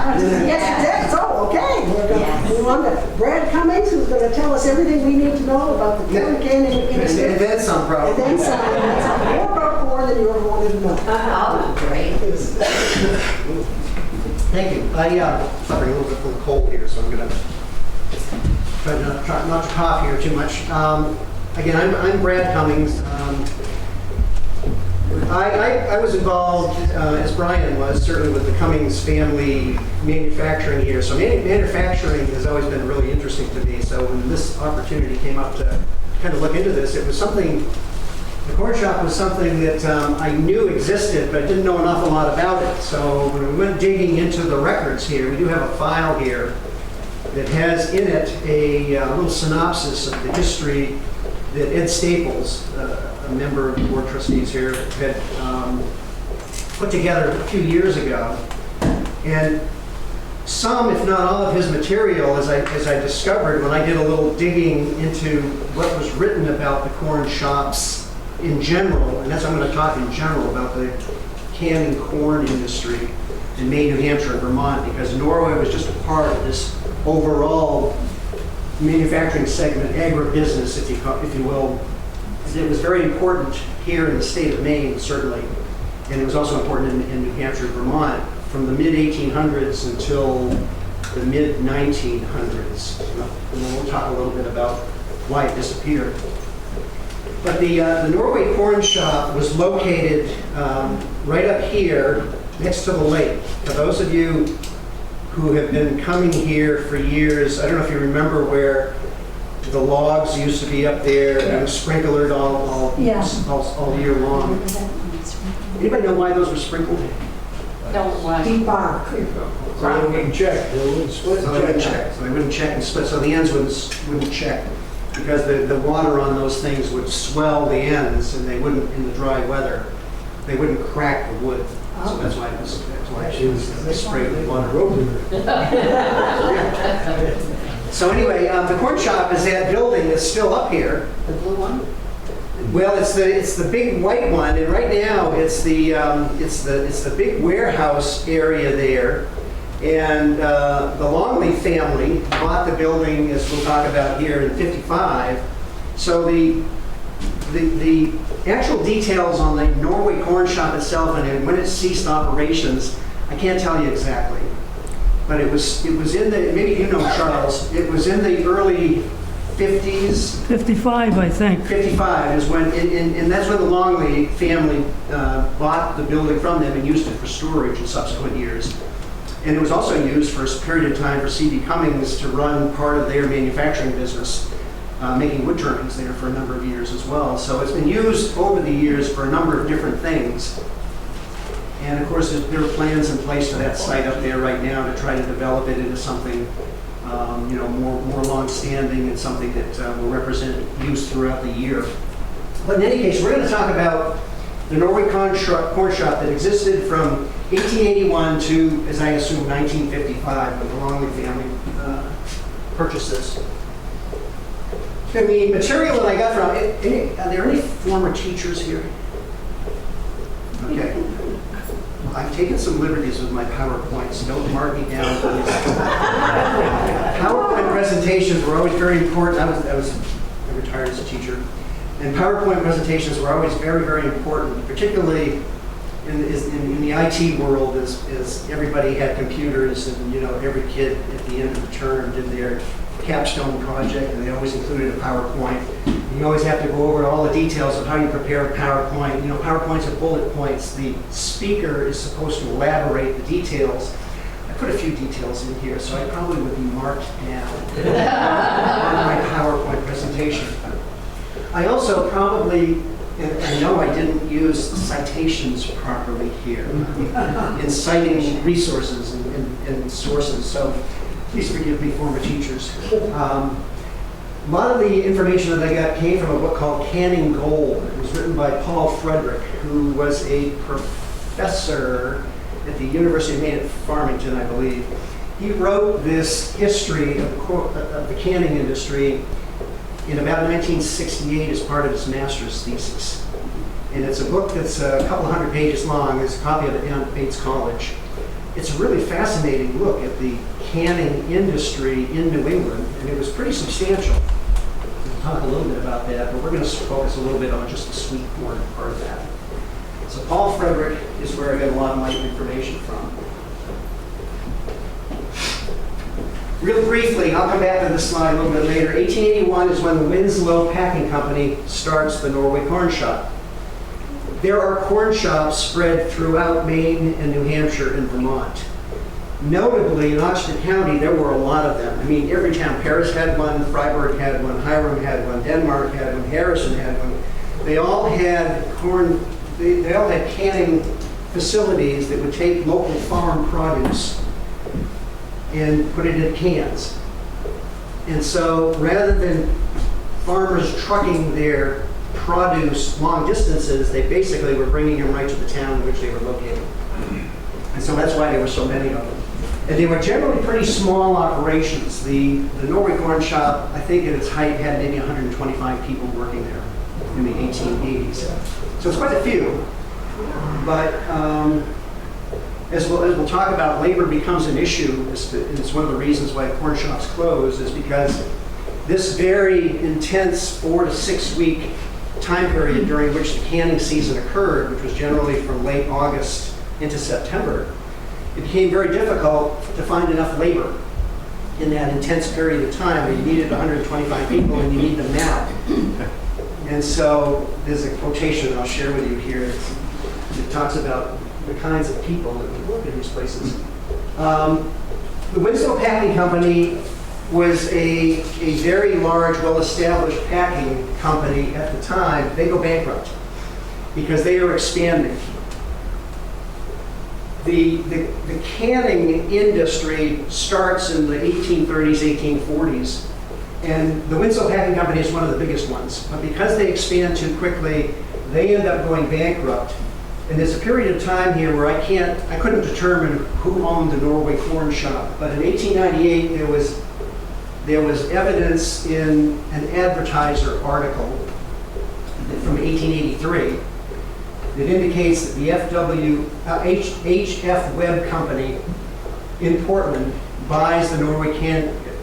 Yes, you did. So, okay. We're going to move on to Brad Cummings, who's going to tell us everything we need to know about the corn canning industry. And then some, probably. And then some. That's more about corn than you ever wanted to know. Oh, great. Thank you. I'm suffering a little bit from the cold here, so I'm going to try not to cough here too much. Again, I'm Brad Cummings. I was involved, as Brian was, certainly with the Cummings family manufacturing here. So manufacturing has always been really interesting to me. So when this opportunity came up to kind of look into this, it was something, the corn shop was something that I knew existed, but I didn't know an awful lot about it. So when we went digging into the records here, we do have a file here that has in it a little synopsis of the history that Ed Staples, a member of the board of trustees here, had put together a few years ago. And some, if not all, of his material, as I discovered when I did a little digging into what was written about the corn shops in general, and that's I'm going to talk in general about the canning corn industry in Maine, New Hampshire, and Vermont, because Norway was just a part of this overall manufacturing segment, agribusiness, if you will. It was very important here in the state of Maine, certainly, and it was also important in New Hampshire, Vermont, from the mid-1800s until the mid-1900s. And then we'll talk a little bit about why it disappeared. But the Norway Corn Shop was located right up here next to the lake. For those of you who have been coming here for years, I don't know if you remember where the logs used to be up there, and it was sprinklered all year long. Anybody know why those were sprinkled? Debark. So they wouldn't check, they wouldn't split. So they wouldn't check. So they wouldn't check and split. So the ends wouldn't check, because the water on those things would swell the ends, and they wouldn't, in the dry weather, they wouldn't crack the wood. So that's why it was sprayed with water. So anyway, the corn shop is that building that's still up here. The blue one? Well, it's the big white one, and right now it's the big warehouse area there. And the Longley family bought the building, as we'll talk about here, in '55. So the actual details on the Norway Corn Shop itself and when it ceased operations, I can't tell you exactly. But it was in the, maybe you know, Charles, it was in the early 50s. 55, I think. 55 is when, and that's when the Longley family bought the building from them and used it for storage in subsequent years. And it was also used for a period of time for C.B. Cummings to run part of their manufacturing business, making wood turnings there for a number of years as well. So it's been used over the years for a number of different things. And of course, there are plans in place for that site up there right now to try to develop it into something, more long-standing and something that will represent use throughout the year. But in any case, we're going to talk about the Norway Corn Shop that existed from 1881 to, as I assume, 1955, when the Longley family purchased this. And the material that I got from, are there any former teachers here? Okay. I've taken some liberties with my PowerPoints. Don't mark me down, please. PowerPoint presentations were always very important. I retired as a teacher. And PowerPoint presentations were always very, very important, particularly in the IT world, as everybody had computers, and every kid at the end of the term did their capstone project, and they always included a PowerPoint. You always have to go over all the details of how you prepare a PowerPoint. PowerPoints are bullet points. The speaker is supposed to elaborate the details. I put a few details in here, so I probably would be marked down on my PowerPoint presentation. I also probably, and I know I didn't use citations properly here in citing resources and sources, so please forgive me, former teachers. A lot of the information that I got came from a book called Canning Gold. It was written by Paul Frederick, who was a professor at the University of Maine at Farmington, I believe. He wrote this history of the canning industry in about 1968 as part of his master's thesis. And it's a book that's a couple hundred pages long. There's a copy of it down at Bates College. it's a really fascinating look at the canning industry in New England, and it was pretty substantial. We'll talk a little bit about that, but we're going to focus a little bit on just the sweet corn part of that. So Paul Frederick is where I get a lot of my information from. Real briefly, I'll come back to this slide a little bit later. 1881 is when the Winslow Packing Company starts the Norway Corn Shop. There are corn shops spread throughout Maine and New Hampshire and Vermont. Notably, in Oxford County, there were a lot of them. I mean, every town, Paris had one, Freiburg had one, Hiram had one, Denmark had one, Harrison had one. They all had they all had canning facilities that would take local farm produce and put it in cans. And so rather than farmers trucking their produce long distances, they basically were bringing them right to the town in which they were located. And so that's why there were so many of them. And they were generally pretty small operations. The Norway Corn Shop, I think at its height, had maybe 125 people working there in the 1880s. So it's quite a few. But as we'll talk about, labor becomes an issue. It's one of the reasons why corn shops close, is because this very intense 4 to 6 week time period during which the canning season occurred, which was generally from late August into September, it became very difficult to find enough labor in that intense period of time where you needed 125 people and you need them now. And so there's a quotation I'll share with you here. It talks about the kinds of people that would work in these places. The Winslow Packing Company was a very large, well-established packing company at the time. They go bankrupt because they are expanding. The canning industry starts in the 1830s, 1840s, and the Winslow Packing Company is one of the biggest ones. But because they expand too quickly, they end up going bankrupt. And there's a period of time here where I couldn't determine who owned the Norway Corn Shop. But in 1898, there was evidence in an advertiser article from 1883 that indicates that the HF Webb Company in Portland buys the Norway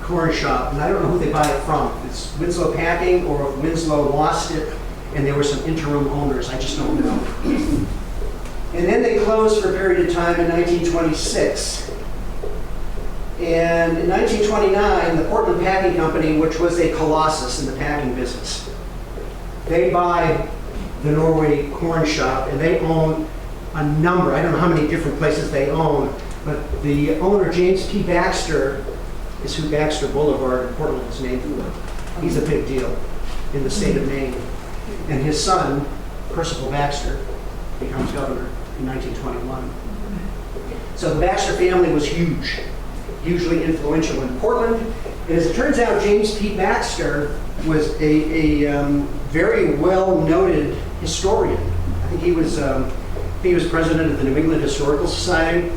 Corn Shop, and I don't know who they buy it from. It's Winslow Packing, or if Winslow lost it and there were some interim owners, I just don't know. And then they closed for a period of time in 1926. And in 1929, the Portland Packing Company, which was a colossus in the packing business, they buy the Norway Corn Shop, and they own a number. I don't know how many different places they own, but the owner, James P. Baxter, is who Baxter Boulevard in Portland is named for. He's a big deal in the state of Maine. And his son, Percival Baxter, becomes governor in 1921. So the Baxter family was huge, hugely influential in Portland. And as it turns out, James P. Baxter was a very well-noted historian. I think he was president of the New England Historical Society.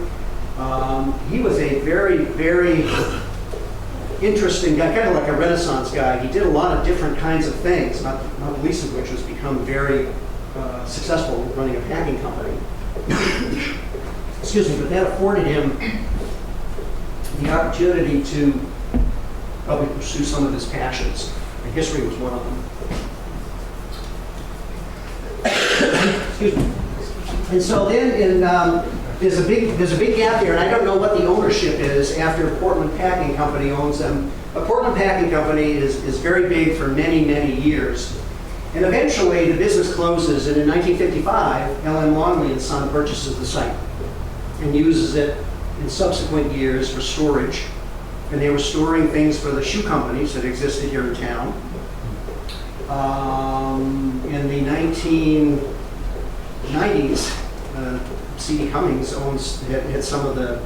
He was a very, very interesting guy, kind of like a Renaissance guy. He did a lot of different kinds of things, not the least of which was become very successful in running a packing company. Excuse me, but that afforded him the opportunity to probably pursue some of his passions, and history was one of them. Excuse me. And so then there's a big gap here, and I don't know what the ownership is after Portland Packing Company owns them. But Portland Packing Company is very big for many, many years. And eventually the business closes, and in 1955, Ellen Longley and Son purchases the site and uses it in subsequent years for storage. And they were storing things for the shoe companies that existed here in town. In the 1990s, C.D. Cummings had some of the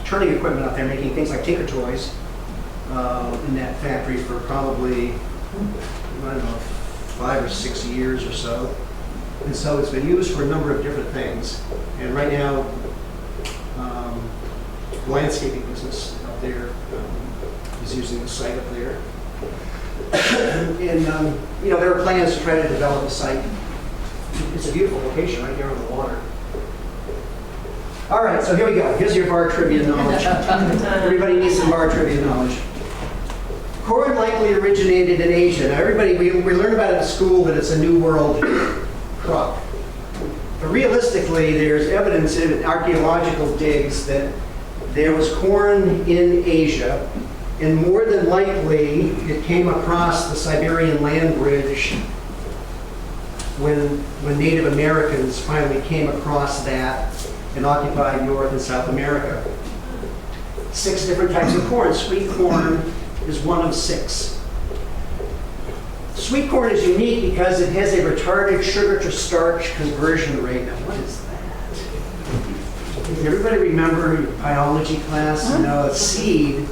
turning equipment out there, making things like Tinker Toys in that factory for probably, I don't know, 5 or 6 years or so. And so it's been used for a number of different things. And right now, the landscaping business out there is using the site up there. And there are plans to try to develop the site. It's a beautiful location right here on the water. All right, so here we go. Here's your bar trivia knowledge. Everybody needs some bar trivia knowledge. Corn likely originated in Asia. Now, everybody, we learn about it at school that it's a New World crop. But realistically, there's evidence in archaeological digs that there was corn in Asia, and more than likely, it came across the Siberian land bridge when Native Americans finally came across that and occupied North and South America. 6 different types of corn. Sweet corn is one of 6. Sweet corn is unique because it has a retarded sugar to starch conversion rate. Now, what is that? Does everybody remember your biology class? You know, a seed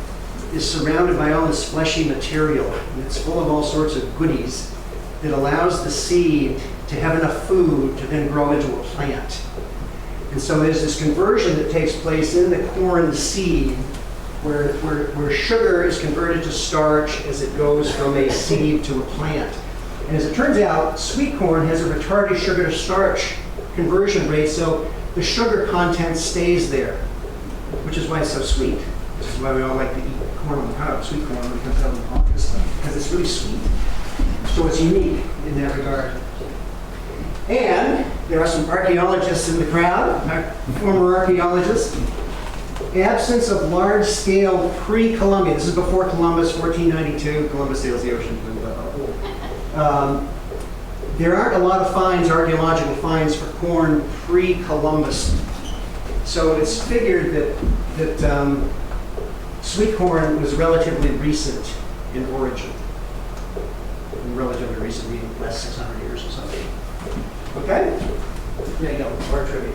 is surrounded by all this fleshy material, and it's full of all sorts of goodies that allows the seed to have enough food to then grow into a plant. And so there's this conversion that takes place in the corn seed where sugar is converted to starch as it goes from a seed to a plant. And as it turns out, sweet corn has a retarded sugar to starch conversion rate, so the sugar content stays there, which is why it's so sweet. This is why we all like to eat corn on the cob, sweet corn when it comes out of the August, because it's really sweet. So it's unique in that regard. And there are some archaeologists in the crowd, former archaeologists. Absence of large-scale pre-Columbian. This is before Columbus, 1492. Columbus sails the ocean. There aren't a lot of finds, archaeological finds, for corn pre-Columbus. So it's figured that sweet corn was relatively recent in origin. Relatively recent, meaning the last 600 years or something. Okay? There you go, more trivia.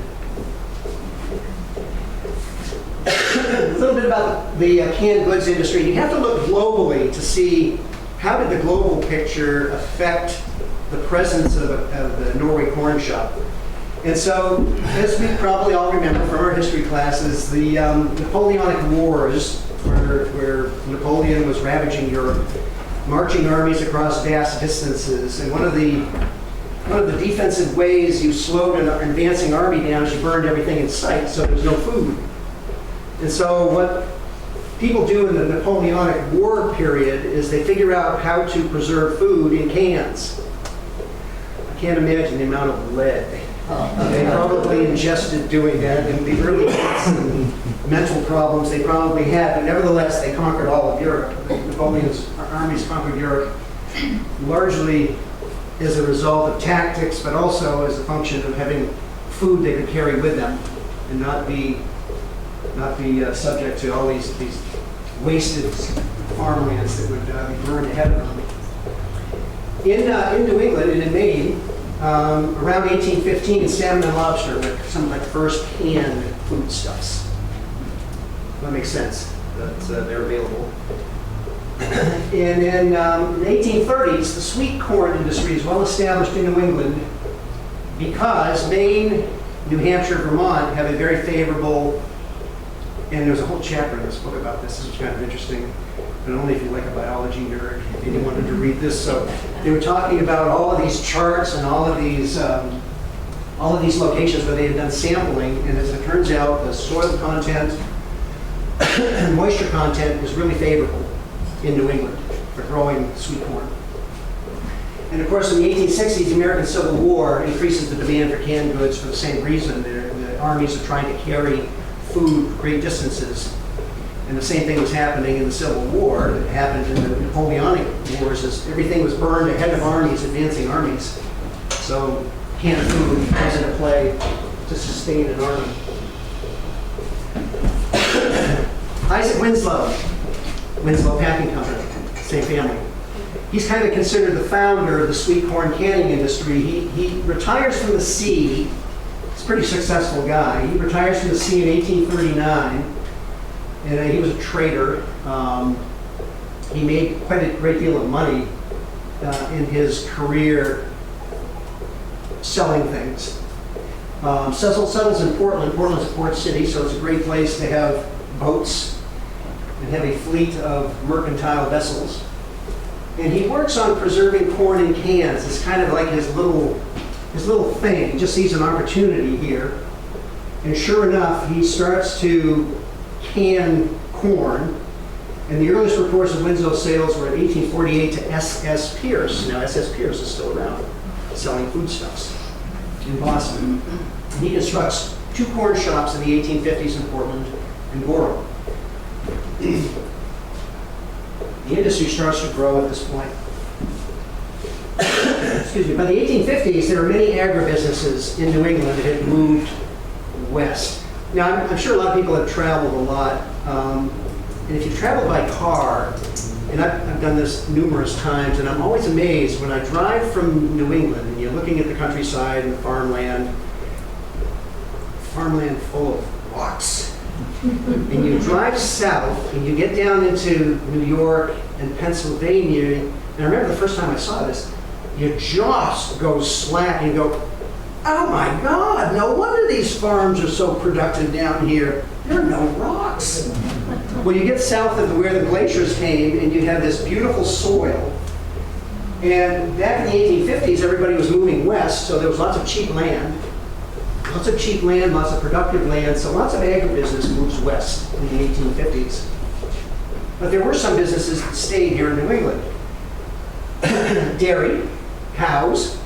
A little bit about the canned goods industry. You have to look globally to see how did the global picture affect the presence of the Norway corn shop. And so, as we probably all remember from our history classes, the Napoleonic Wars, where Napoleon was ravaging Europe, marching armies across vast distances, and one of the defensive ways you slowed an advancing army down is you burned everything in sight, so there's no food. And so what people do in the Napoleonic War period is they figure out how to preserve food in cans. I can't imagine the amount of lead they probably ingested doing that, and the early hits and mental problems they probably had, but nevertheless they conquered all of Europe. Napoleon's armies conquered Europe largely as a result of tactics, but also as a function of having food they could carry with them and not be subject to all these wasted farmlands that would be burned ahead of them. In New England and in Maine, around 1815, salmon and lobster were some of the first canned foodstuffs. That makes sense that they're available. And in the 1830s, the sweet corn industry is well established in New England because Maine, New Hampshire, Vermont have a very favorable, and there's a whole chapter in this book about this. This is kind of interesting, but only if you like a biology nerd, if you wanted to read this. So they were talking about all of these charts and all of these locations where they had done sampling, and as it turns out, the soil content and moisture content is really favorable in New England for growing sweet corn. And of course, in the 1860s, the American Civil War increases the demand for canned goods for the same reason. The armies are trying to carry food great distances. And the same thing was happening in the Civil War that happened in the Napoleonic Wars, as everything was burned ahead of armies, advancing armies. So canned food comes into play to sustain an army. Isaac Winslow Packing Company, same family. He's kind of considered the founder of the sweet corn canning industry. He retires from the sea. He's a pretty successful guy. He retires from the sea in 1839, and he was a trader. He made quite a great deal of money in his career selling things. Settles in Portland. Portland's a port city, so it's a great place to have boats and have a fleet of mercantile vessels. And he works on preserving corn in cans. It's kind of like his little thing. He just sees an opportunity here. And sure enough, he starts to can corn. And the earliest reports of Winslow sales were in 1848 to S.S. Pierce. Now, S.S. Pierce is still around, selling foodstuffs in Boston. And he constructs 2 corn shops in the 1850s in Portland and Gorham. The industry starts to grow at this point. Excuse me. By the 1850s, there were many agribusinesses in New England that had moved west. Now, I'm sure a lot of people have traveled a lot. And if you travel by car, and I've done this numerous times, and I'm always amazed when I drive from New England and you're looking at the countryside and the farmland full of rocks. And you drive south and you get down into New York and Pennsylvania, and I remember the first time I saw this, your jaw goes slack and you go, oh my God, no wonder these farms are so productive down here. There are no rocks. Well, you get south of where the glaciers came and you have this beautiful soil. And back in the 1850s, everybody was moving west, so there was lots of cheap land. Lots of cheap land, lots of productive land, so lots of agribusiness moves west in the 1850s. But there were some businesses that stayed here in New England. Dairy, cows,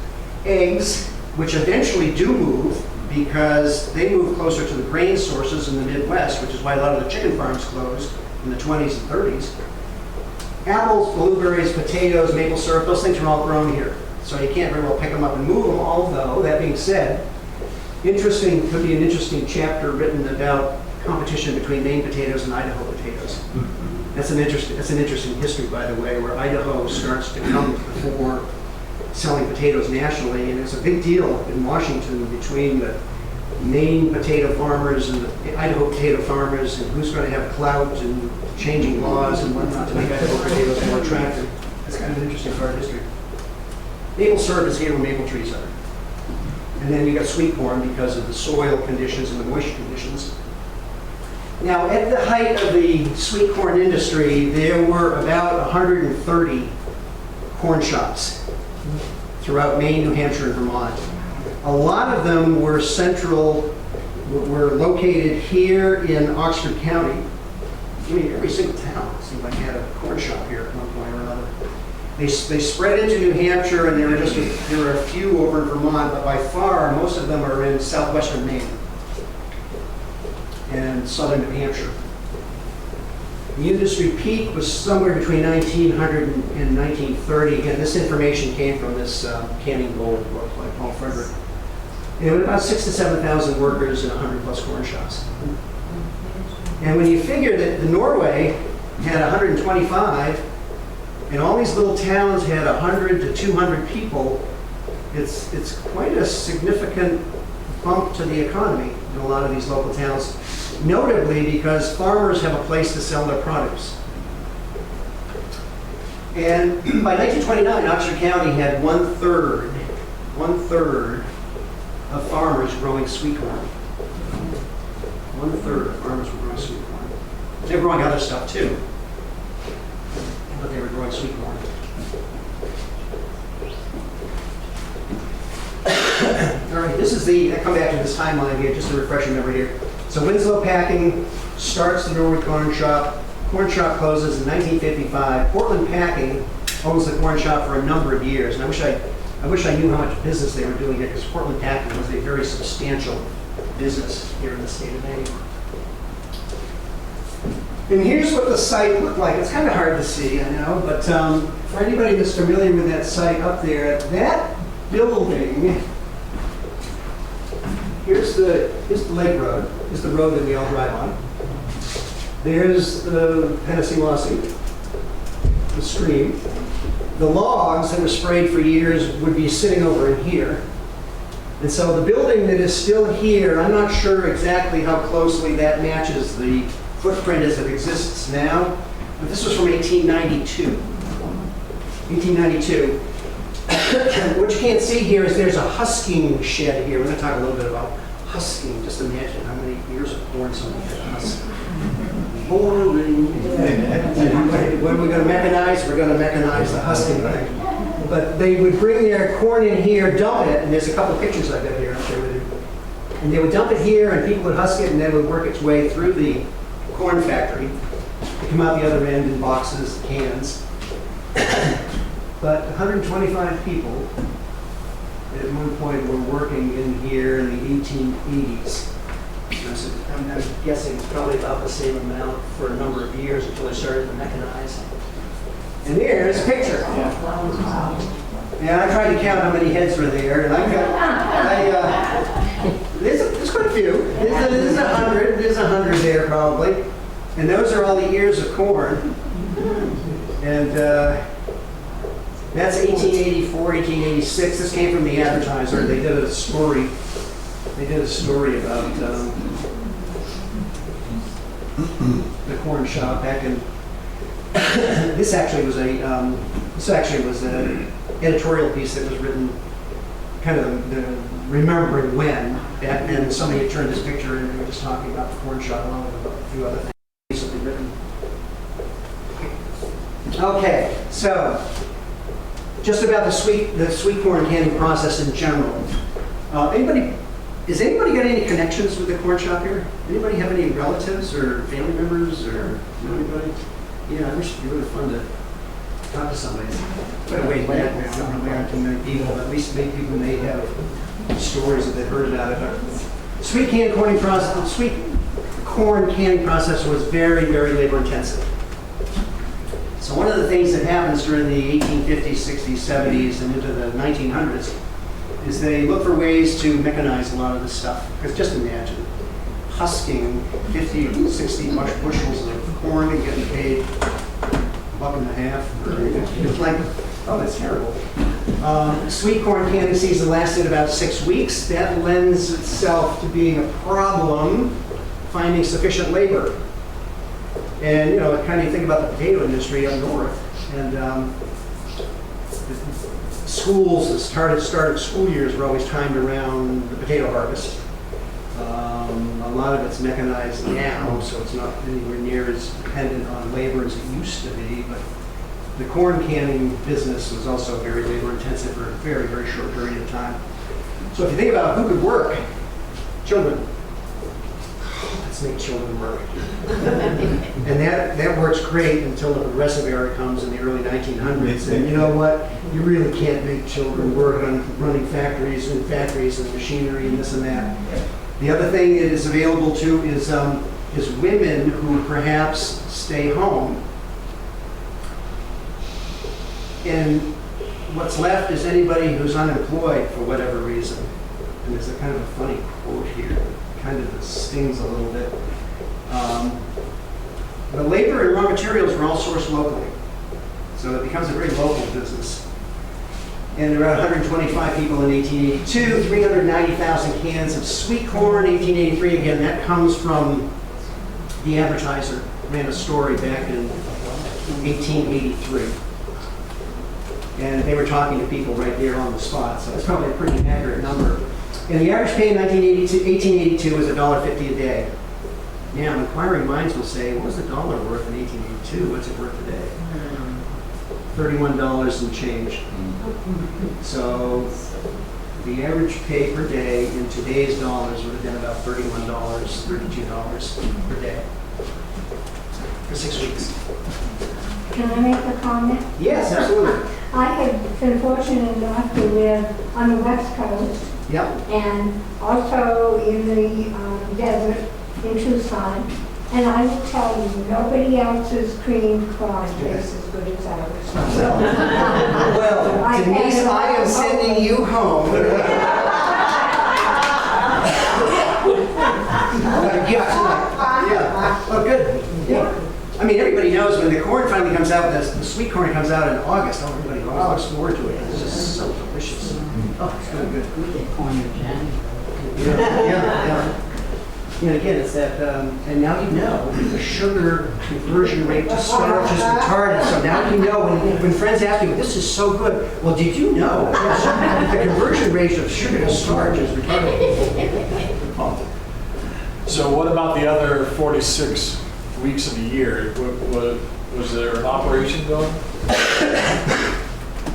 eggs, which eventually do move because they move closer to the grain sources in the Midwest, which is why a lot of the chicken farms closed in the 20s and 30s. Apples, blueberries, potatoes, maple syrup, those things are all grown here. So you can't very well pick them up and move them, although, that being said, could be an interesting chapter written about competition between Maine potatoes and Idaho potatoes. That's an interesting history, by the way, where Idaho starts to come before selling potatoes nationally, and it's a big deal in Washington between the Maine potato farmers and the Idaho potato farmers, and who's going to have clout and changing laws and whatnot to make Idaho potatoes more attractive. That's kind of an interesting part of history. Maple syrup is here where maple trees are. And then you got sweet corn because of the soil conditions and the moisture conditions. Now, at the height of the sweet corn industry, there were about 130 corn shops throughout Maine, New Hampshire, and Vermont. A lot of them were located here in Oxford County. I mean, every single town seemed like had a corn shop here at one point or another. They spread into New Hampshire, and there were a few over in Vermont, but by far, most of them are in southwestern Maine and southern New Hampshire. The industry peak was somewhere between 1900 and 1930. Again, this information came from this Canning Gold book by Paul Frederick. There were about 6,000 to 7,000 workers in 100 plus corn shops. And when you figure that Norway had 125, and all these little towns had 100 to 200 people, it's quite a significant bump to the economy in a lot of these local towns. Notably because farmers have a place to sell their produce. And by 1929, Oxford County had one third of farmers growing sweet corn. 1/3 of farmers were growing sweet corn. They were growing other stuff too, but they were growing sweet corn. All right, I come back to this timeline here, just to refresh your memory here. So Winslow Packing starts the Norwood Corn Shop. Corn Shop closes in 1955. Portland Packing owns the corn shop for a number of years. And I wish I knew how much business they were doing here, because Portland Packing was a very substantial business here in the state of Maine. And here's what the site looked like. It's kind of hard to see, I know, but for anybody that's familiar with that site up there, that building, here's the Lake Road. Here's the road that we all drive on. There's the Pennsylvania, the stream. The logs that were sprayed for years would be sitting over in here. And so the building that is still here, I'm not sure exactly how closely that matches the footprint as it exists now, but this was from 1892. 1892. What you can't see here is there's a husking shed here. We're going to talk a little bit about husking. Just imagine how many years of corn somebody had to husk. Boring. What are we going to mechanize? We're going to mechanize the husking thing. But they would bring their corn in here, dump it, and there's a couple pictures I've got here up there with you. And they would dump it here, and people would husk it, and then it would work its way through the corn factory, come out the other end in boxes, cans. But 125 people at one point were working in here in the 1880s. I'm guessing it's probably about the same amount for a number of years until they started to mechanize. And there's a picture. Yeah, I tried to count how many heads were there, and there's quite a few. There's 100. There's 100 there probably, and those are all the ears of corn. And that's 1884, 1886. This came from the Advertiser. They did a story. They did a story about the corn shop back in. This actually was an editorial piece that was written, kind of remembering when back then somebody had turned this picture in and they were just talking about the corn shop along with a few other things recently written. Okay, so just about the sweet corn canning process in general. Has anybody got any connections with the corn shop here? Anybody have any relatives or family members or know anybody? Yeah, I wish it'd be really fun to talk to somebody. Quite a ways back now, I don't know, there aren't too many people, but at least many people may have stories that they've heard about it. The sweet corn canning process was very, very labor intensive. So one of the things that happens during the 1850s, 60s, 70s, and into the 1900s is they look for ways to mechanize a lot of this stuff. Because just imagine husking 50, 60 bushels of corn and getting paid $1.50. It's like, oh, that's terrible. Sweet corn canning season lasted about 6 weeks. That lends itself to being a problem finding sufficient labor. And, you know, kind of think about the potato industry up north. And schools that started school years were always timed around the potato harvest. A lot of it's mechanized now, so it's not anywhere near as dependent on labor as it used to be. But the corn canning business was also very labor intensive for a very, very short period of time. So if you think about who could work, children. Let's make children work. And that works great until the progressive era comes in the early 1900s. And you know what? You really can't make children work on running factories and machinery and this and that. The other thing that is available too is women who perhaps stay home. And what's left is anybody who's unemployed for whatever reason. And there's a kind of a funny quote here that kind of stings a little bit. The labor and raw materials were all sourced locally. So it becomes a very local business. And there were 125 people in 1882, 390,000 cans of sweet corn. 1883, again, that comes from the Advertiser. Ran a story back in 1883. And they were talking to people right there on the spot, so it's probably a pretty accurate number. And the average pay in 1882 was $1.50 a day. Now, inquiring minds will say, what was the dollar worth in 1882? What's it worth today? $31 and change. So the average pay per day in today's dollars would have been about $31, $32 per day for 6 weeks. Can I make a comment? Yes, absolutely. I have been fortunate enough to live on the West Coast Yep. and also in the desert in Tucson. And I will tell you, nobody else's creamed corn tastes as good as ours. Well, Denise, I am sending you home. A gift tonight. Yeah. Oh, good. Yeah. I mean, everybody knows when the corn finally comes out, the sweet corn comes out in August. Oh, everybody always looks forward to it. It's just so delicious. Oh, it's really good. We get corn in January. Yeah. And again, it's that, and now you know the sugar conversion rate to starch is retarded. So now you know when friends ask you, this is so good. Well, did you know the conversion rate of sugar to starch is retarded? So what about the other 46 weeks of the year? Was there an operation going?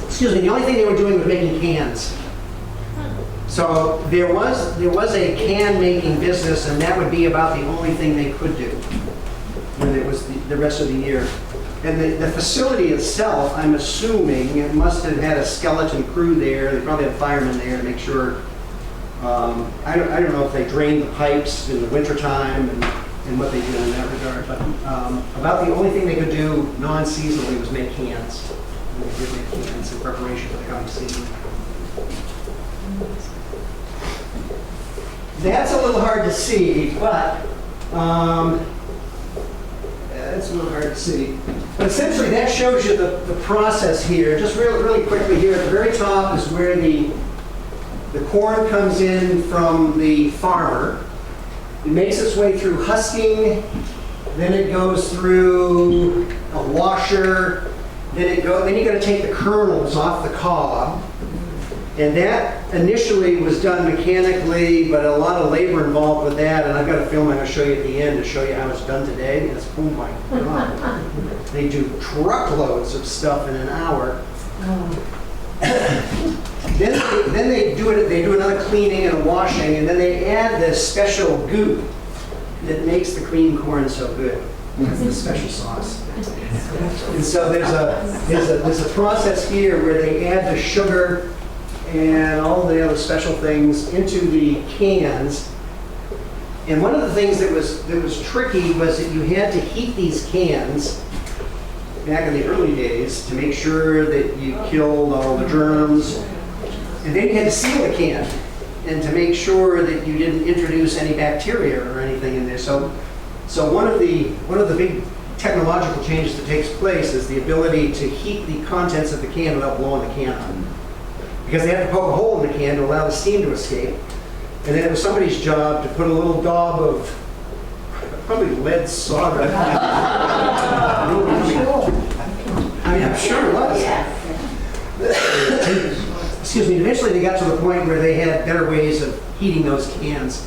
Excuse me, the only thing they were doing was making cans. So there was a can making business, and that would be about the only thing they could do when it was the rest of the year. And the facility itself, I'm assuming, it must have had a skeleton crew there. They probably had firemen there to make sure. I don't know if they drained the pipes in the wintertime and what they did in that regard. But about the only thing they could do non-seasonally was make cans. And they did make cans in preparation for the coming season. That's a little hard to see, but it's a little hard to see. But essentially, that shows you the process here. Just really quickly here, at the very top is where the corn comes in from the farmer. It makes its way through husking, then it goes through a washer, then you got to take the kernels off the cob. And that initially was done mechanically, but a lot of labor involved with that. And I've got a film I'm going to show you at the end to show you how it's done today. And it's, oh my God. They do truckloads of stuff in an hour. Then they do another cleaning and a washing, and then they add this special goop that makes the cream corn so good. It's the special sauce. And so there's a process here where they add the sugar and all the other special things into the cans. And one of the things that was tricky was that you had to heat these cans back in the early days to make sure that you killed all the germs. And then you had to seal the can and to make sure that you didn't introduce any bacteria or anything in there. So one of the big technological changes that takes place is the ability to heat the contents of the can without blowing the can up. Because they have to poke a hole in the can to allow the steam to escape. And then it was somebody's job to put a little daub of probably lead solder. I mean, I'm sure it was. Excuse me. Eventually they got to the point where they had better ways of heating those cans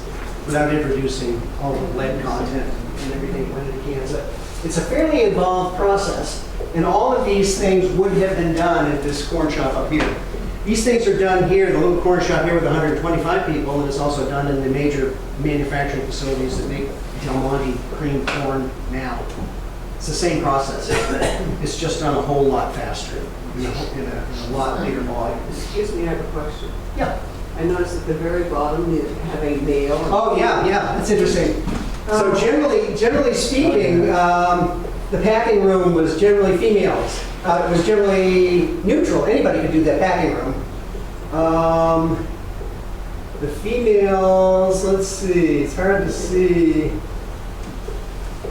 without introducing all the lead content and everything that went into the cans. It's a fairly involved process. And all of these things would have been done at this corn shop up here. These things are done here, the little corn shop here with 125 people, and it's also done in the major manufacturing facilities that make Del Monte cream corn now. It's the same process. It's just done a whole lot faster in a lot bigger volume. Excuse me, I have a question. Yeah. I noticed at the very bottom you have a male. Oh, yeah, that's interesting. So generally speaking, the packing room was generally females. It was generally neutral. Anybody could do that packing room. The females, let's see, it's hard to see.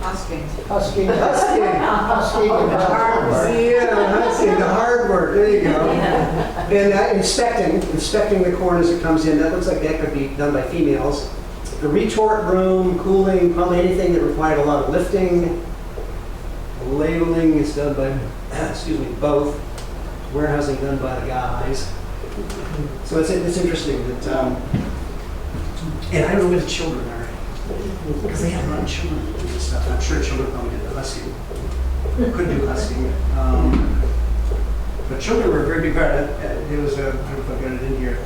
Husking. Husking. Yeah, the hard work, there you go. And inspecting the corn as it comes in, that looks like that could be done by females. The retort room, cooling, probably anything that required a lot of lifting. Labeling is done by, both. Warehousing done by the guys. So it's interesting that, and I don't know where the children are, because they have a lot of children that do this stuff. I'm sure children probably did the husking. Could do husking. But children were a very big part. There was I don't know if I got it in here.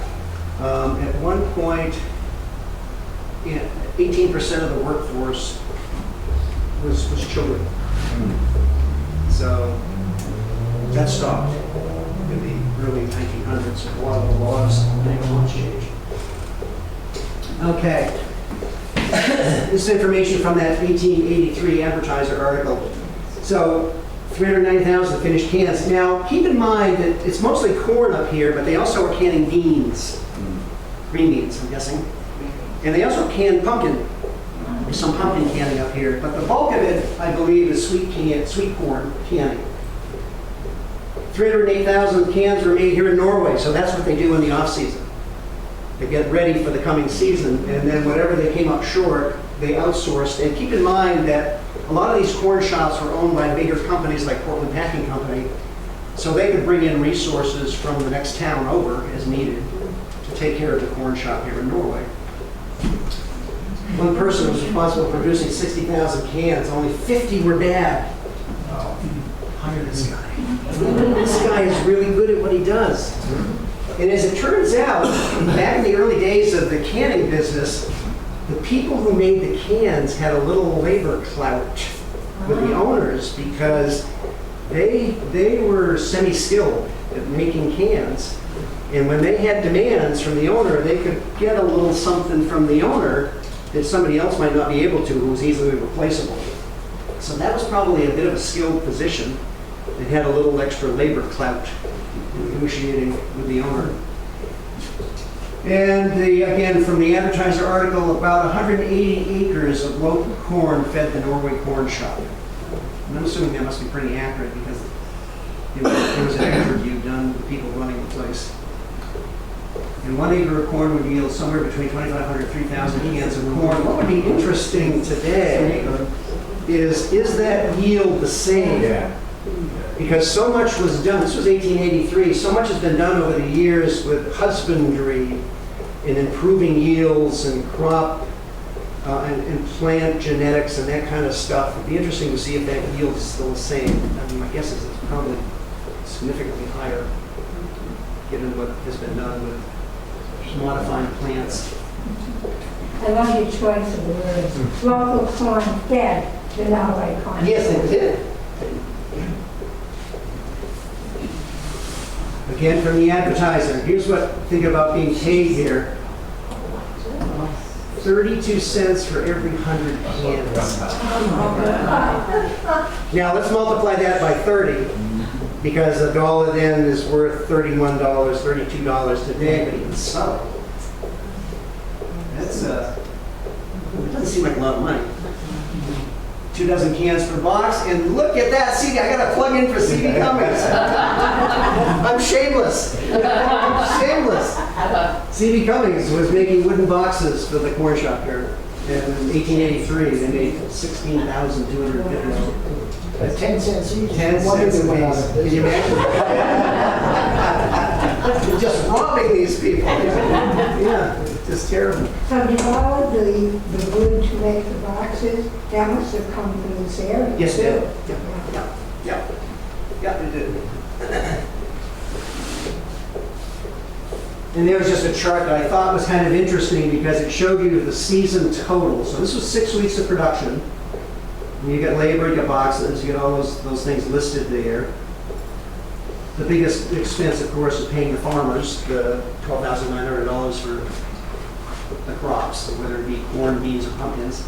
At one point, 18% of the workforce was children. So that stopped in the early 1900s. A lot of the laws changed. Okay. This is information from that 1883 Advertiser article. So 390,000 finished cans. Now keep in mind that it's mostly corn up here, but they also are canning beans, green beans, I'm guessing. And they also can pumpkin. There's some pumpkin canning up here, but the bulk of it, I believe, is sweet corn canning. 308,000 cans were made here in Norway, so that's what they do in the off season. They get ready for the coming season, and then whatever they came up short, they outsourced. And keep in mind that a lot of these corn shops were owned by bigger companies like Portland Packing Company, so they could bring in resources from the next town over as needed to take care of the corn shop here in Norway. One person was responsible for producing 60,000 cans. Only 50 were bad. Oh, hire this guy. This guy is really good at what he does. And as it turns out, back in the early days of the canning business, the people who made the cans had a little labor clout with the owners because they were semi-skilled at making cans. And when they had demands from the owner, they could get a little something from the owner that somebody else might not be able to, who was easily replaceable. So that was probably a bit of a skilled position. It had a little extra labor clout in negotiating with the owner. And again, from the Advertiser article, about 180 acres of local corn fed the Norway corn shop. And I'm assuming that must be pretty accurate because there was an interview done with people running the place. And 1 acre of corn would yield somewhere between 2,500 and 3,000 cans of corn. What would be interesting today is that yield the same? Yeah. Because so much was done, this was 1883, so much has been done over the years with husbandry and improving yields and crop and plant genetics and that kind of stuff. It'd be interesting to see if that yield is still the same. I mean, my guess is it's probably significantly higher given what has been done with modifying plants. I love your choice of the words. Local corn fed the Norway corn. Yes, they did. Again, from the Advertiser, here's what, think about being paid here. 32 cents for every 100 cans. Now, let's multiply that by 30, because a dollar then is worth $31, $32 today, but even so, that's, it doesn't seem like a lot of money. 2 dozen cans per box, and look at that, CD, I gotta plug in for CD Cummings. I'm shameless. I'm shameless. CD Cummings was making wooden boxes for the corn shop here. And in 1883, they made 16,250. At 10 cents each. 10 cents a piece. Can you imagine? You're just robbing these people. Yeah, it's just terrible. So did all of the wood to make the boxes, that must have come from this area? Yes, it did. too? Yeah, it did. And there was just a chart that I thought was kind of interesting because it showed you the season total. So this was 6 weeks of production. And you get labor, you get boxes, you get all those things listed there. The biggest expense, of course, is paying the farmers the $12,900 for the crops, whether it be corn, beans, or pumpkins.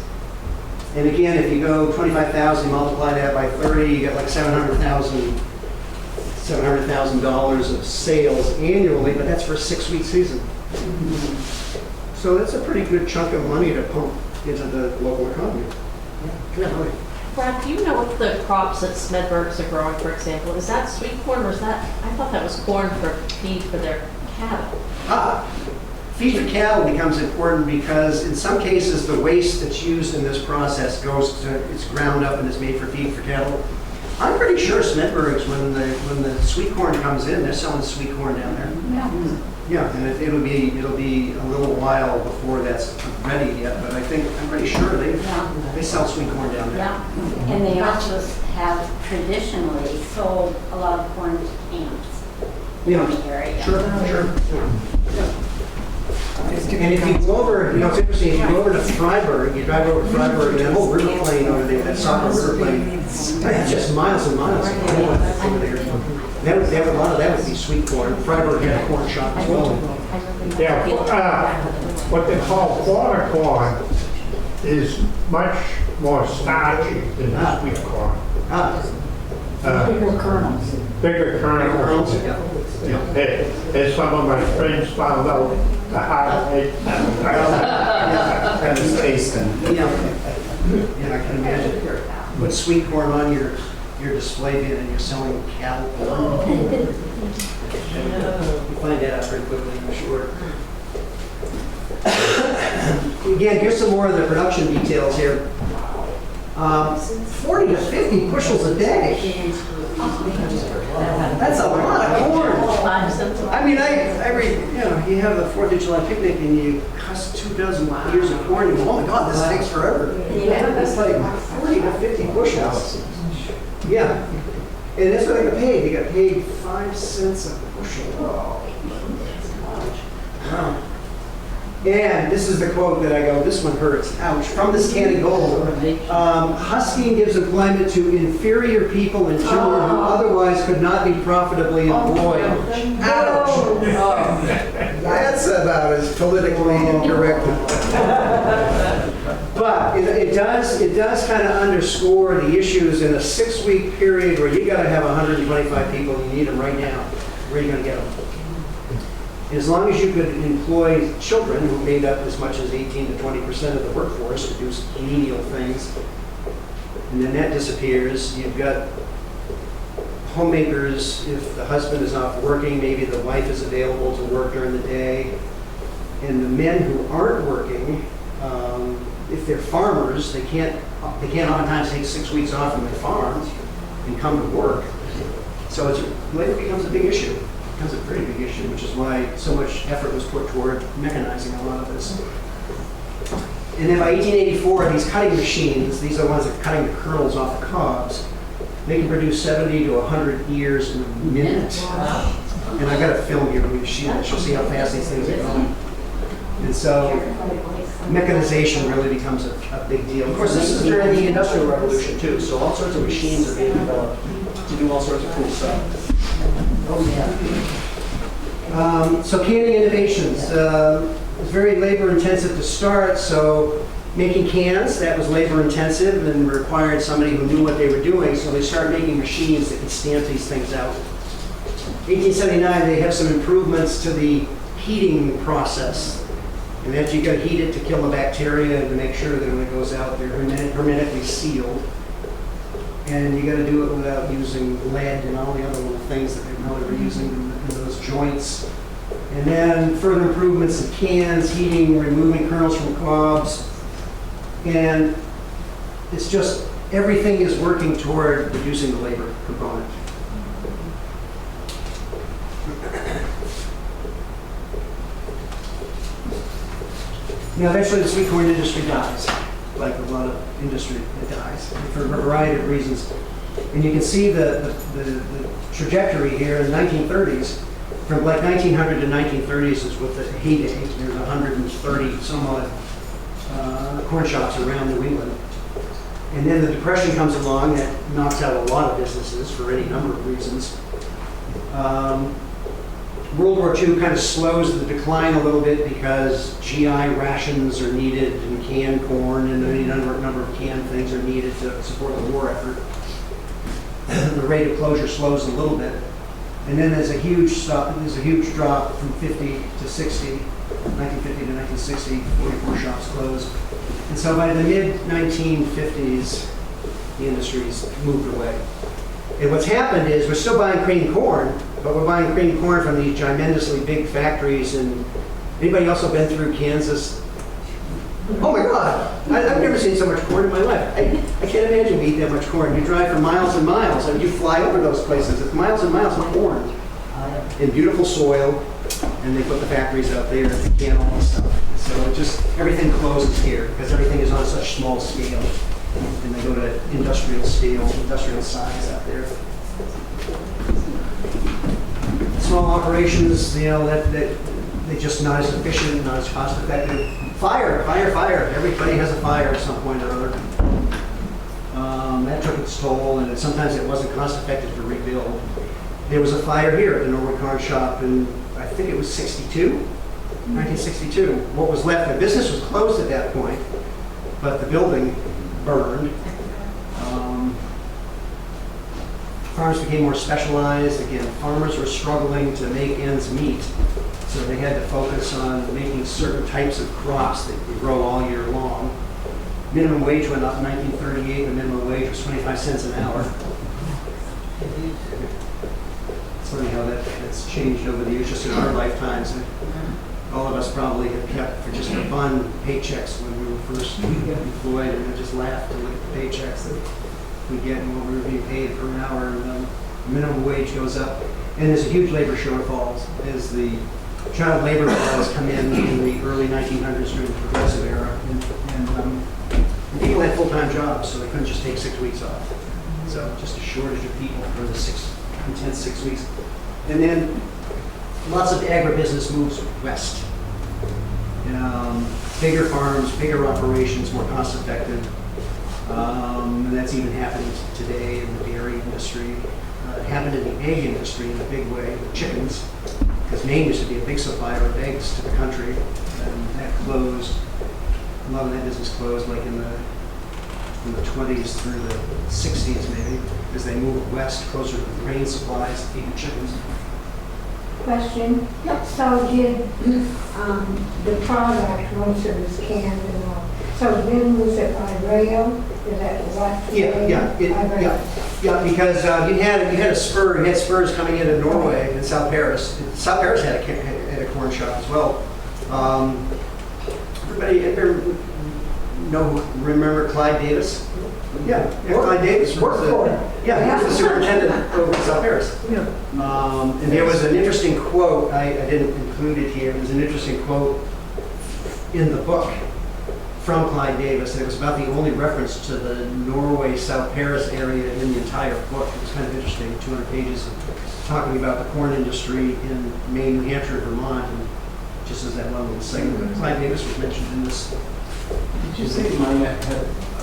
And again, if you go 25,000, multiply that by 30, you get like $700,000 of sales annually, but that's for a 6-week season. So that's a pretty good chunk of money to pump into the local economy. Yeah. Brad, do you know what the crops that Smedbergs are growing, for example? Is that sweet corn or is that, I thought that was corn for feed for their cattle. Feed for cattle becomes important because in some cases the waste that's used in this process it's ground up and is made for feed for cattle. I'm pretty sure Smedbergs, when the sweet corn comes in, they're selling sweet corn down there. Yeah, and it'll be a little while before that's ready yet, but I'm pretty sure they sell sweet corn down there. Yeah, and they also have traditionally sold a lot of corn to camps in the area. Sure. And if you go over, it's interesting, if you go over to Freiburg, you drive over to Freiburg, and that whole river plain over there, that soccer river plain, that's just miles and miles of corn over there. They have a lot of that would be sweet corn. Freiburg had a corn shop as well. Yeah, what they call quarter corn is much more starchy than the sweet corn. Bigger kernels. Bigger kernels. As some of my friends found out, the hard Kind of tasting. Yeah, I can imagine. Put sweet corn on your display bin and you're selling cattle corn. You find that out pretty quickly, I'm sure. Again, here's some more of the production details here. 40 to 50 bushels a day. That's a lot of corn. I mean, I read, you have the 4th of July picnic and you cuss 2 dozen ears of corn and you go, oh my God, this takes forever. It's like 40 to 50 bushels. Yeah. And that's what they got paid. They got paid 5 cents a bushel. Wow. And this is the quote that I go, this one hurts, ouch. From this candy gold, husking gives employment to inferior people in timber who otherwise could not be profitably employed. Ouch. That's about as politically incorrect. But it does kind of underscore the issues in a 6-week period where you got to have 125 people, you need them right now. Where are you going to get them? As long as you could employ children who made up as much as 18 to 20% of the workforce to do menial things, and then that disappears, you've got homemakers, if the husband is off working, maybe the wife is available to work during the day, and the men who aren't working, if they're farmers, they can't oftentimes take 6 weeks off from their farms and come to work. So labor becomes a big issue. It becomes a pretty big issue, which is why so much effort was put toward mechanizing a lot of this. And then by 1884, these cutting machines, these are the ones that are cutting the kernels off the cobs, they can produce 70 to 100 ears in a minute. Wow. And I've got a film here with the machine that you'll see how fast these things are going. And so mechanization really becomes a big deal. Of course, this is during the Industrial Revolution too, so all sorts of machines are being developed to do all sorts of cool stuff. So canning innovations. It was very labor intensive to start, so making cans, that was labor intensive and required somebody who knew what they were doing, so they started making machines that could stamp these things out. 1879, they have some improvements to the heating process. And that you got to heat it to kill the bacteria and to make sure that when it goes out, they're hermetically sealed. And you got to do it without using lead and all the other little things that they know they were using in those joints. And then further improvements in cans, heating, removing kernels from cobs. And it's just, everything is working toward reducing the labor component. Now, eventually the sweet corn industry dies, like a lot of industry, it dies, for a variety of reasons. And you can see the trajectory here in the 1930s, from like 1900 to 1930s is with the heyday. There's 130 some odd corn shops around New England. And then the Depression comes along that knocks out a lot of businesses for any number of reasons. World War II kind of slows the decline a little bit because GI rations are needed and canned corn and any number of canned things are needed to support the war effort. The rate of closure slows a little bit. And then there's a huge drop from 50 to 60, 1950 to 1960, 44 shops closed. And so by the mid-1950s, the industry's moved away. And what's happened is we're still buying cream corn, but we're buying cream corn from these tremendously big factories. And anybody also been through Kansas? Oh my God, I've never seen so much corn in my life. I can't imagine we eat that much corn. You drive for miles and miles, and you fly over those places. It's miles and miles of corn in beautiful soil, and they put the factories out there to can all this stuff. So it just, everything closes here because everything is on such small scale. And they go to industrial scale, industrial size out there. Small operations, you know, that they're just not as efficient, not as cost effective. Fire. Everybody has a fire at some point or other. That took its toll, and sometimes it wasn't cost effective to rebuild. There was a fire here at the Norway-Paris shop in, I think it was 1962. What was left, the business was closed at that point, but the building burned. Farms became more specialized. Again, farmers were struggling to make ends meet, so they had to focus on making certain types of crops that could grow all year long. Minimum wage went up in 1938. The minimum wage was 25 cents an hour. It's funny how that's changed over the years, just in our lifetimes. And all of us probably have kept, for just fun, paychecks when we were first employed, and we just laughed to look at the paychecks that we get and what we were being paid per hour. And minimum wage goes up, and there's a huge labor shortfall as the child labor laws come in the early 1900s during the Progressive era, and people had full-time jobs, so they couldn't just take 6 weeks off. So just a shortage of people for the intense 6 weeks. And then lots of agribusiness moves west. Bigger farms, bigger operations, more cost effective. And that's even happening today in the dairy industry. It happened in the egg industry in a big way with chickens, because Maine used to be a big supplier of eggs to the country, and that closed. A lot of that business closed like in the 20s through the 60s maybe, as they moved west closer to the grain supplies to feed the chickens. Question? So did the product, most of it was canned and all, so then was it by rail? Is that what? Yeah, because you had a spur, you had spurs coming into Norway and South Paris. South Paris had a corn shop as well. Everybody remember Clyde Davis? Yeah, Clyde Davis was he was the superintendent over in South Paris. And there was an interesting quote, I didn't include it here, there's an interesting quote in the book from Clyde Davis, and it was about the only reference to the Norway-South Paris area in the entire book. It was kind of interesting, 200 pages of talking about the corn industry in Maine, New Hampshire, Vermont, and just as that one little segment. But Clyde Davis was mentioned in this. Did you say mine had a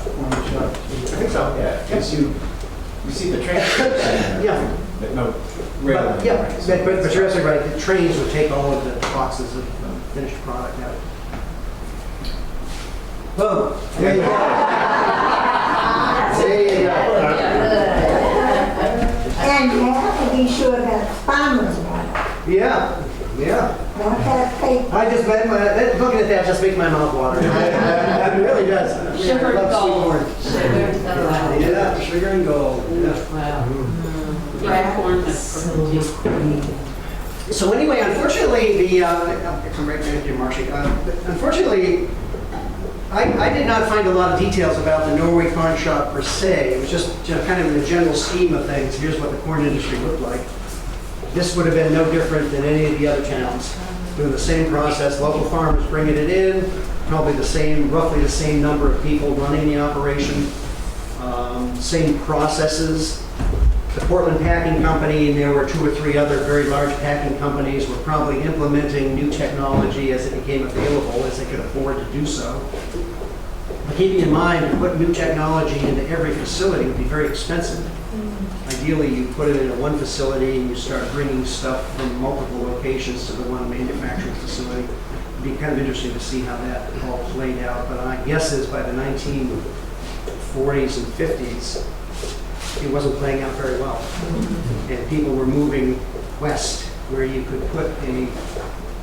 corn shop? I think so, yeah. Because you see the train. Yeah. But no rail. But you're absolutely right. The trains would take all of the boxes of finished product out. Boom. There you go. There you go. And you have to be sure that farmers buy it. Yeah. Not that paper. Looking at that just makes my mouth water. It really does. Sugar I love gold. sweet corn. Yeah, sugar and gold. Yeah. Yeah, corn. So anyway, unfortunately, I'll come right back to you, Marcy. Unfortunately, I did not find a lot of details about the Norway corn shop per se. It was just kind of in the general scheme of things. Here's what the corn industry looked like. This would have been no different than any of the other towns. Doing the same process, local farmers bringing it in, probably roughly the same number of people running the operation, same processes. The Portland Packing Company, and there were 2 or 3 other very large packing companies, were probably implementing new technology as it became available, as they could afford to do so. But keeping in mind, to put new technology into every facility would be very expensive. Ideally, you put it into one facility and you start bringing stuff from multiple locations to the one manufacturing facility. It'd be kind of interesting to see how that all played out. But my guess is by the 1940s and 50s, it wasn't playing out very well. And people were moving west, where you could put a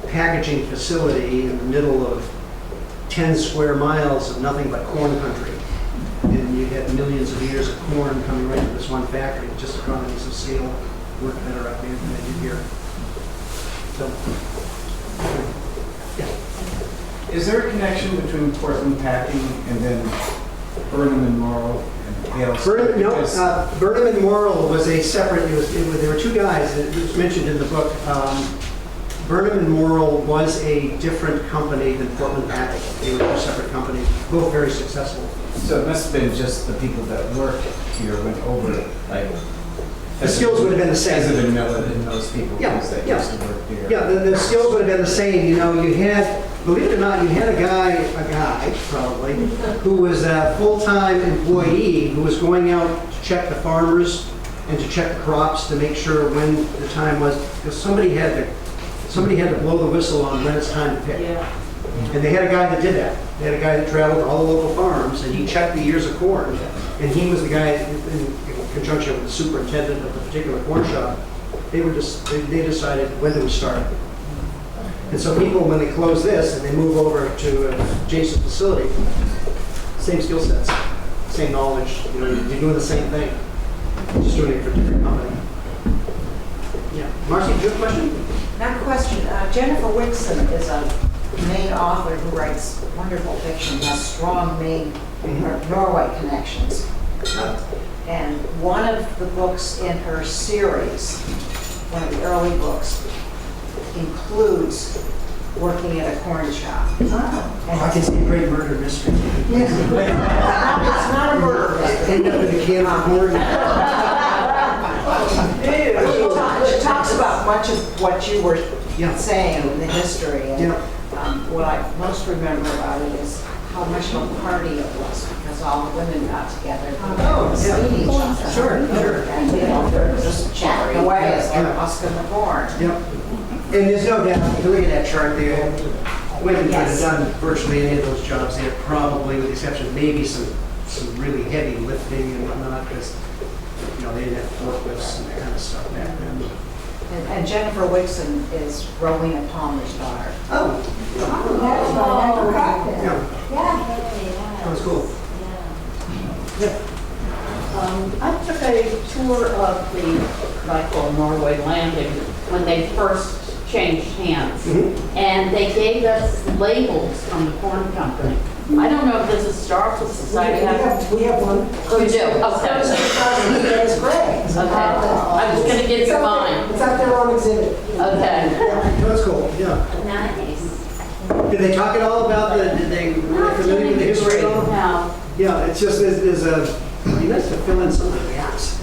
packaging facility in the middle of 10 square miles of nothing but corn country. And you had millions of ears of corn coming right to this one factory. Just economies of scale work better out there than they did here. So, yeah. Is there a connection between Portland Packing and then Burnham and Morrow and Hale? Burnham and Morrow was a separate, there were 2 guys, it was mentioned in the book. Burnham and Morrow was a different company than Portland Packing. They were 2 separate companies, both very successful. So it must have been just the people that worked here went over, like... The skills would have been the same. As in those people because they used to work here. Yeah, the skills would have been the same. You know, you had, believe it or not, you had a guy probably, who was a full-time employee who was going out to check the farmers and to check the crops to make sure when the time was, because somebody had to blow the whistle on when it's time to pick. Yeah. And they had a guy that did that. They had a guy that traveled to all the local farms, and he checked the ears of corn. And he was the guy, in conjunction with the superintendent of the particular corn shop, they decided when to start. And so people, when they close this and they move over to an adjacent facility, same skill sets, same knowledge, you're doing the same thing, just doing it for a different company. Yeah. Marcy, do you have a question? Not a question. Jennifer Wixon is a Maine author who writes wonderful fiction, has strong Maine Norway connections. And one of the books in her series, one of the early books, includes working at a corn shop. I can see a great murder mystery. Yes. It's not a murder mystery. End up in a can of corn. She talks about much of what you were Yeah. saying the history. And Yeah. what I most remember about it is how much of a party it was, because all the women got together. Oh, to yeah. meet each other. Sure. And, you know, they're just chatting away as they're Yeah. husking the corn. Yep. And there's no doubt, if you look at that chart there, women could have Yes. done virtually any of those jobs there, probably with the exception of maybe some really heavy lifting and whatnot, because, you know, they didn't have forklifts and that kind of stuff back then. And Jennifer Wixon is Rowena Palmer's daughter. Oh, That's right, I forgot that. yeah, Yeah. that was cool. I took a tour of the, what I call Norway Landing, when they first changed hands. Mhm. And they gave us labels from the corn company. I don't know if the Historical Society has. We have one. You do? Okay. It's great. Okay. I was gonna give you mine. It's up there on exhibit. Okay. That's cool, yeah. Nice. Did they talk at all about did they, were they familiar with the history at all? No. Yeah, it's just, there's a, it'd be nice to fill in some of the gaps.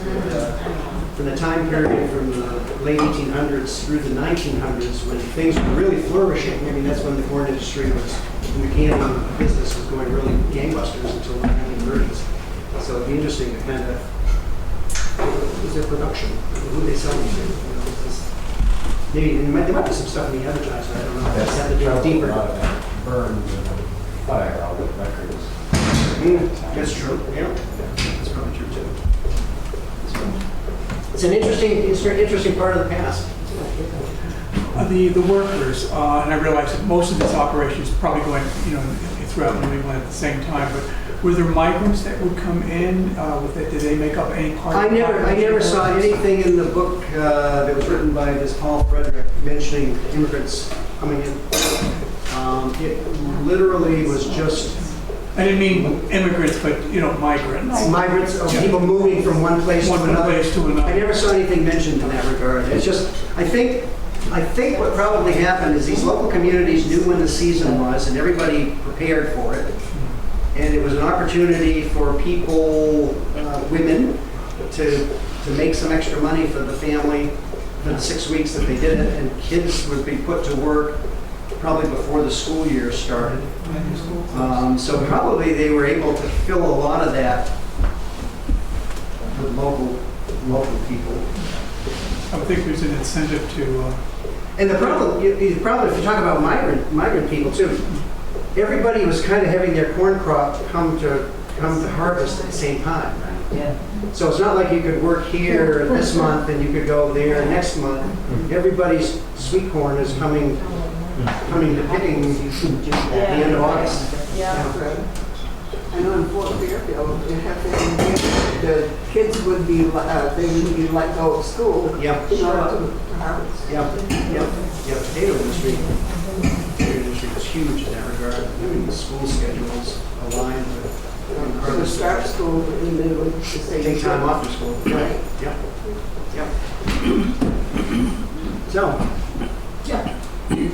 From the time period from the late 1800s through the 1900s, when things were really flourishing. I mean, that's when the corn industry was, the canning business was going really gangbusters until the 1930s. So it'd be interesting to kind of, what was their production? Who they selling to? You know, it's just- maybe, there might be some stuff in the advertisement, I don't know. Just have to dig deeper. Burns and fire, all the records. That's true, yeah. That's probably true too. It's an interesting part of the past. The workers, and I realize that most of this operation is probably going, throughout New England at the same time, but were there migrants that would come in? Did they make up any part? I of the never population? saw anything in the book that was written by this Paul Frederick mentioning immigrants coming in. It literally was just I didn't mean immigrants, but, migrants. migrants, people moving from one place to One another. place to another. I never saw anything mentioned in that regard. It's just, I think what probably happened is these local communities knew when the season was and everybody prepared for it. And it was an opportunity for people, women, to make some extra money for the family for the 6 weeks that they did it. And kids would be put to work probably before the school year started. So probably they were able to fill a lot of that with local people. I would think there's an incentive to, And the problem, if you talk about migrant people too, everybody was kind of having their corn crop come to harvest at the same time. Yeah. So it's not like you could work here this month and you could go there next month. Everybody's sweet corn is coming to picking at the end of August. Yeah. I know in Fort Fairfield, the kids would be, they would be let go of school. Yep. To harvest. Yep. Potato industry was huge in that regard. I mean, the school schedules aligned with So the start school, and they would just say. take time off for school. Right. Yep. So, You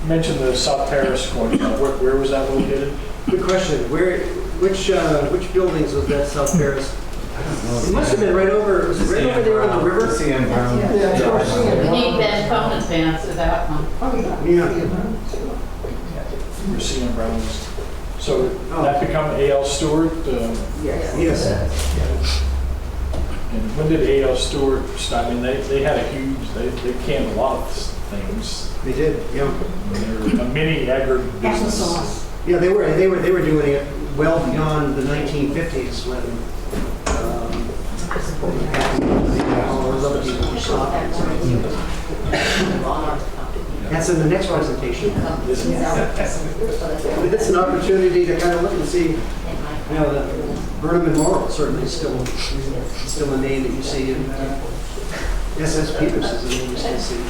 mentioned the South Paris corn shop. Where was that located? good question. Which buildings was that South Paris? It must have been right over, was it right over there on the river? CN Brown. We need Ben Cohen to answer that one. Yeah. We're seeing Browns. So that become A.L. Stewart? Yes. And when did A.L. Stewart start? I mean, they had a huge, they canned a lot of things. They did, yeah. They were a mini agribusiness. Yeah, they were doing it well beyond the 1950s when all those other people were stopping. That's in the next presentation. It's an opportunity to kind of look and see, the Burnham and Morrill certainly is still a name that you see, and S.S. Peters is a name you still see.